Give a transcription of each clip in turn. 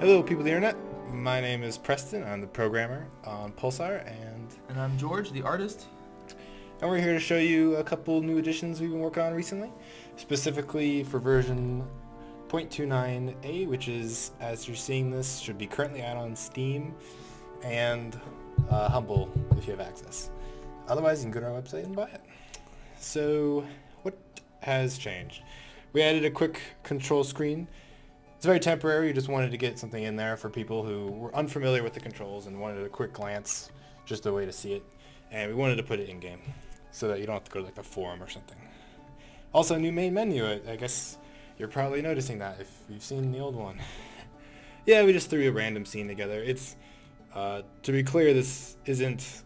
Hello people of the internet, my name is Preston, I'm the programmer on PULSAR, and I'm George, the artist. And we're here to show you a couple new additions we've been working on recently, specifically for version 0.29a, which is, as you're seeing this, should be currently out on Steam and Humble if you have access. Otherwise you can go to our website and buy it. So what has changed? We added a quick control screen. It's very temporary. We just wanted to get something in there for people who were unfamiliar with the controls and wanted a quick glance, just a way to see it. And we wanted to put it in game so that you don't have to go to like the forum or something. Also, new main menu. I guess you're probably noticing that if you've seen the old one. Yeah, we just threw a random scene together. It's to be clear, this isn't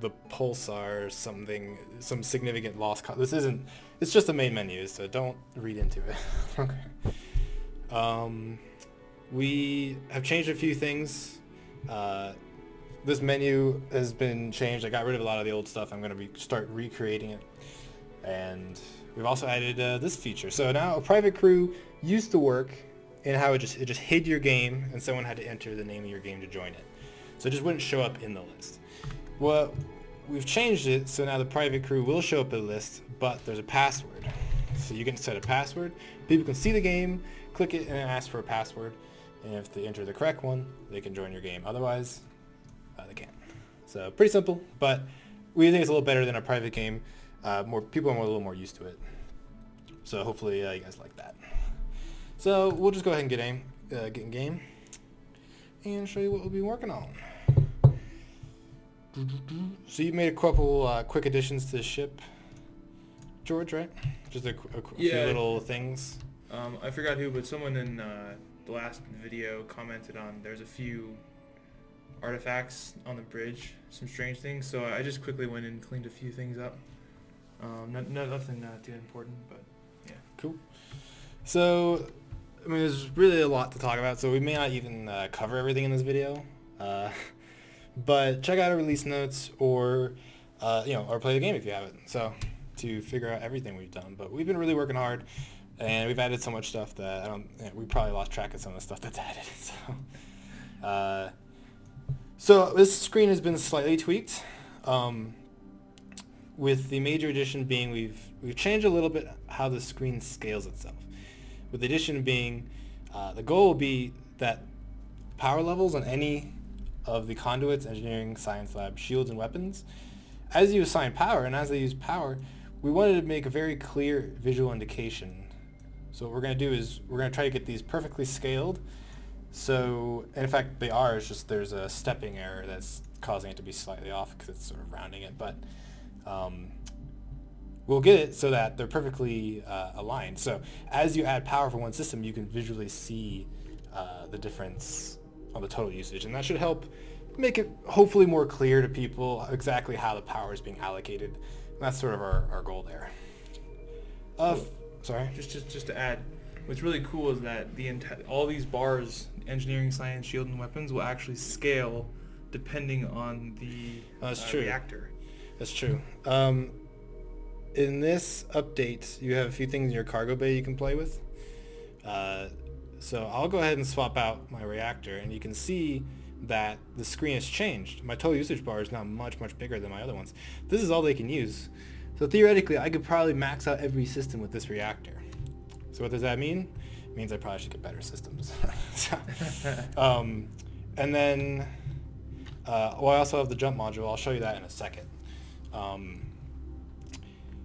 the PULSAR something, some significant lost. This isn't. It's just the main menu, so don't read into it. Okay. We have changed a few things. This menu has been changed. I got rid of a lot of the old stuff. I'm going to start recreating it. And we've also added this feature. So now a private crew used to work in how it just hid your game and someone had to enter the name of your game to join it. So it just wouldn't show up in the list. Well, we've changed it so now the private crew will show up in the list, but there's a password. So you can set a password. People can see the game, click it, and ask for a password. And if they enter the correct one, they can join your game. Otherwise, they can't. So pretty simple, but we think it's a little better than a private game. More people are a little more used to it. So hopefully you guys like that. So we'll just go ahead and get in game and show you what we'll be working on. So you made a couple quick additions to the ship, George, right? Just a few little things. I forgot who, but someone in the last video commented on there's a few artifacts on the bridge, some strange things, so I just quickly went and cleaned a few things up. Nothing too important, but yeah. Cool. So, I mean, there's really a lot to talk about, so we may not even cover everything in this video. But check out our release notes or play the game if you haven't. So, to figure out everything we've done. But we've been really working hard, and we've added so much stuff that we probably lost track of some of the stuff that's added. So this screen has been slightly tweaked, with the major addition being we've changed a little bit how the screen scales itself. With the addition being, the goal will be that power levels on any of the conduits, engineering, science lab, shields, and weapons, as you assign power and as they use power, we wanted to make a very clear visual indication. So what we're going to do is we're going to try to get these perfectly scaled. So, and in fact they are, it's just there's a stepping error that's causing it to be slightly off because it's sort of rounding it, but we'll get it so that they're perfectly aligned. So as you add power for one system, you can visually see the difference on the total usage, and that should help make it hopefully more clear to people exactly how the power is being allocated. And that's sort of our goal there. Sorry? Just to add, what's really cool is that all these bars, engineering, science, shield, and weapons, will actually scale depending on the reactor. That's true. In this update, you have a few things in your cargo bay you can play with. So I'll go ahead and swap out my reactor, and you can see that the screen has changed. My total usage bar is now much bigger than my other ones. This is all they can use. So theoretically, I could probably max out every system with this reactor. So what does that mean? It means I probably should get better systems. And then, I also have the jump module. I'll show you that in a second.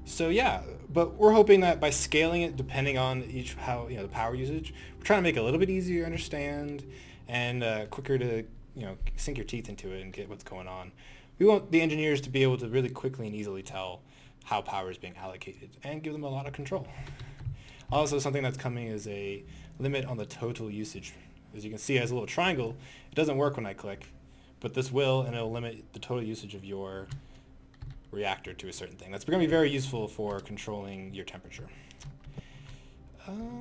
So yeah, but we're hoping that by scaling it depending on the power usage, we're trying to make it a little bit easier to understand and quicker to sink your teeth into it and get what's going on. We want the engineers to be able to really quickly and easily tell how power is being allocated and give them a lot of control. Also, something that's coming is a limit on the total usage. As you can see, it has a little triangle. It doesn't work when I click, but this will, and it'll limit the total usage of your reactor to a certain thing. That's going to be very useful for controlling your temperature.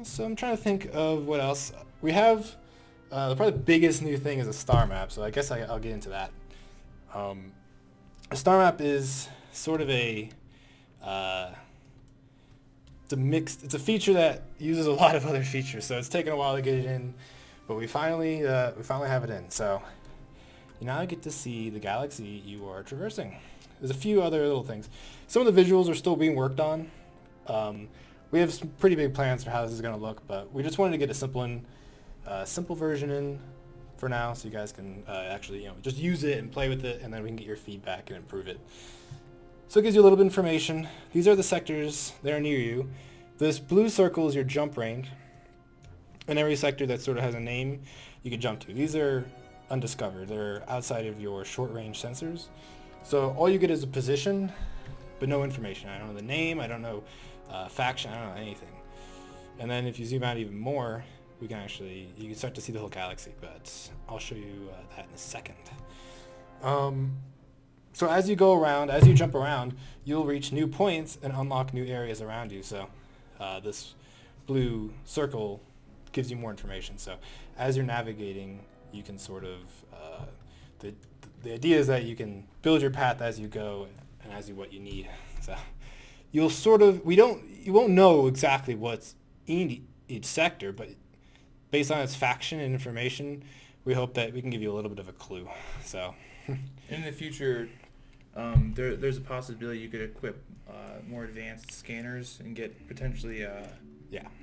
So I'm trying to think of what else. We have probably the biggest new thing is a star map, so I guess I'll get into that. A star map is sort of it's a feature that uses a lot of other features, so it's taken a while to get it in. but we finally have it in. So you now get to see the galaxy you are traversing. There's a few other little things. Some of the visuals are still being worked on. We have some pretty big plans for how this is going to look, but we just wanted to get a simple version in for now, so you guys can actually just use it and play with it, and then we can get your feedback and improve it. So it gives you a little bit of information. These are the sectors that are near you. This blue circle is your jump range, and every sector that sort of has a name you can jump to. These are undiscovered. They're outside of your short-range sensors. So all you get is a position, but no information. I don't know the name, I don't know faction, I don't know anything. And then if you zoom out even more, you can start to see the whole galaxy, but I'll show you that in a second. So as you go around, as you jump around, you'll reach new points and unlock new areas around you. So this blue circle gives you more information. So as you're navigating, you can sort of, the idea is that you can build your path as you go and as what you need. So you'll you won't know exactly what's in each sector, but based on its faction and information, we hope that we can give you a little bit of a clue. So in the future, there's a possibility you could equip more advanced scanners and get potentially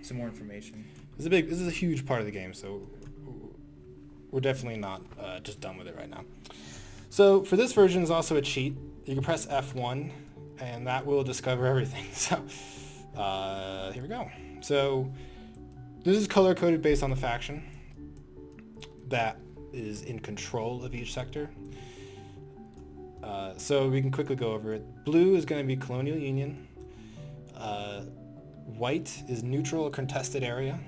some more information. This is a huge part of the game, so we're definitely not just done with it right now. So for this version, there's also a cheat. You can press F1, and that will discover everything. So here we go. So this is color-coded based on the faction that is in control of each sector. So we can quickly go over it. Blue is going to be Colonial Union. White is neutral or contested area.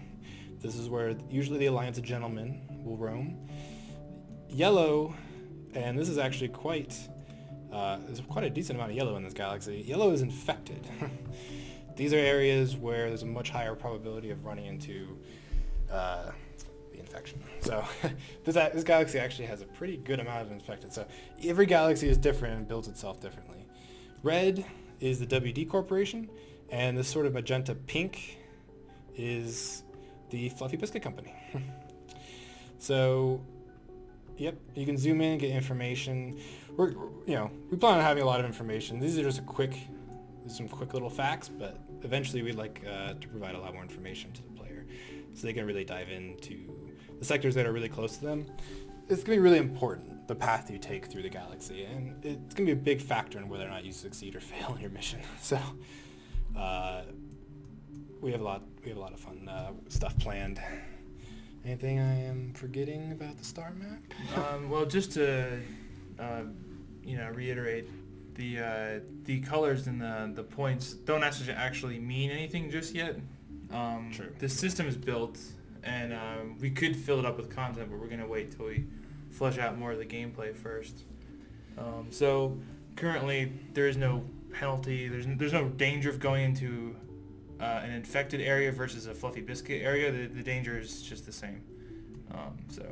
This is where usually the Alliance of Gentlemen will roam. Yellow, and this is actually there's quite a decent amount of yellow in this galaxy. Yellow is infected. These are areas where there's a much higher probability of running into the infection. So this galaxy actually has a pretty good amount of infected. So every galaxy is different and builds itself differently. Red is the WD Corporation, and this sort of magenta pink is the Fluffy Biscuit Company. So, yep, you can zoom in and get information. We plan on having a lot of information. These are just some quick little facts, but eventually we'd like to provide a lot more information to the player, so they can really dive into the sectors that are really close to them. It's going to be really important, the path you take through the galaxy, and it's going to be a big factor in whether or not you succeed or fail in your mission. So we have a lot of fun stuff planned. Anything I am forgetting about the star map? Well, just to reiterate, the colors and the points don't actually mean anything just yet. True. The system is built, and we could fill it up with content, but we're going to wait till we flesh out more of the gameplay first. So currently there is no penalty. There's no danger of going into an infected area versus a fluffy biscuit area. The danger is just the same. So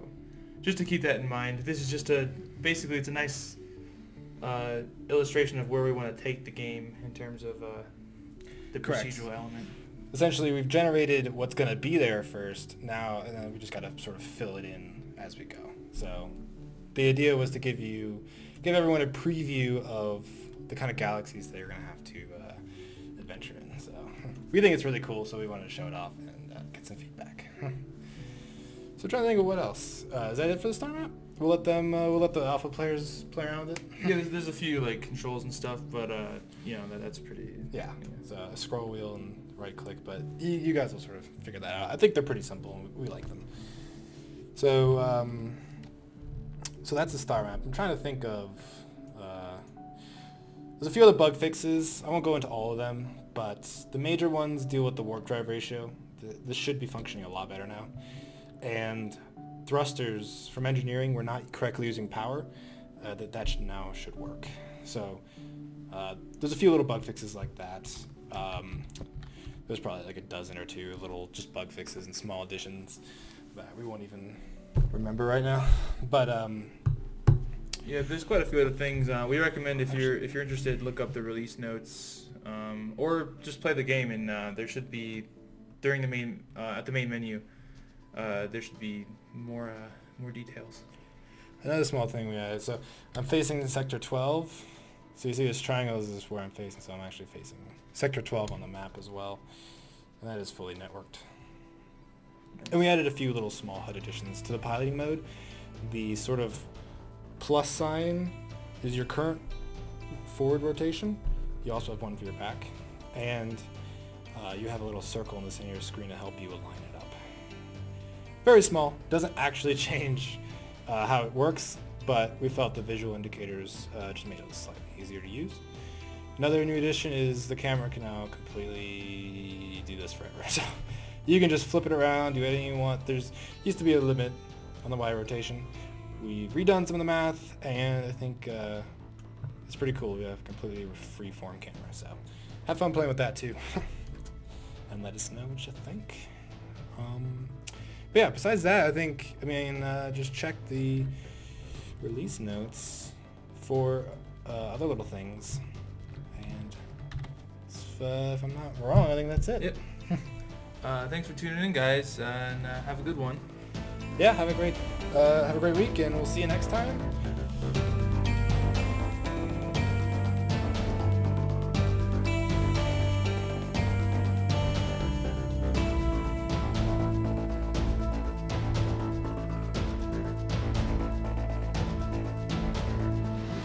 just to keep that in mind, this is just basically it's a nice illustration of where we want to take the game in terms of the procedural element. Essentially, we've generated what's going to be there first now, and then we just got to sort of fill it in as we go. So the idea was to give everyone a preview of the kind of galaxies they're going to have to adventure in. So we think it's really cool, so we wanted to show it off and get some feedback. So I'm trying to think of what else. Is that it for the star map? We'll let the alpha players play around with it. Yeah, there's a few like controls and stuff, but that's pretty. Yeah, it's a scroll wheel and right click, but you guys will sort of figure that out. I think they're pretty simple, and we like them. So so that's the star map. I'm trying to think of. There's a few other bug fixes. I won't go into all of them, but the major ones deal with the warp drive ratio. This should be functioning a lot better now. And thrusters from engineering were not correctly using power. That should work. So there's a few little bug fixes like that. There's probably like a dozen or two little just bug fixes and small additions that we won't even remember right now. But yeah, there's quite a few other things. We recommend if you're interested, look up the release notes, or just play the game. And there should be during the main at the main menu, there should be more details. Another small thing we added. So I'm facing sector 12. So you see this triangle is where I'm facing, so I'm actually facing sector 12 on the map as well. And that is fully networked. And we added a few little small HUD additions to the piloting mode. The sort of plus sign is your current forward rotation. You also have one for your back. And you have a little circle in the center of your screen to help you align it up. Very small. Doesn't actually change how it works, but we felt the visual indicators just made it slightly easier to use. Another new addition is the camera can now completely do this forever. So you can just flip it around, do anything you want. There's used to be a limit on the Y rotation. We've redone some of the math, and I think it's pretty cool. We have a completely free-form camera, so have fun playing with that too. And let us know what you think. But yeah, besides that, I mean, just check the release notes for other little things. And if I'm not wrong, I think that's it. Yep. Thanks for tuning in, guys, and have a good one. Yeah, have a great week, and we'll see you next time.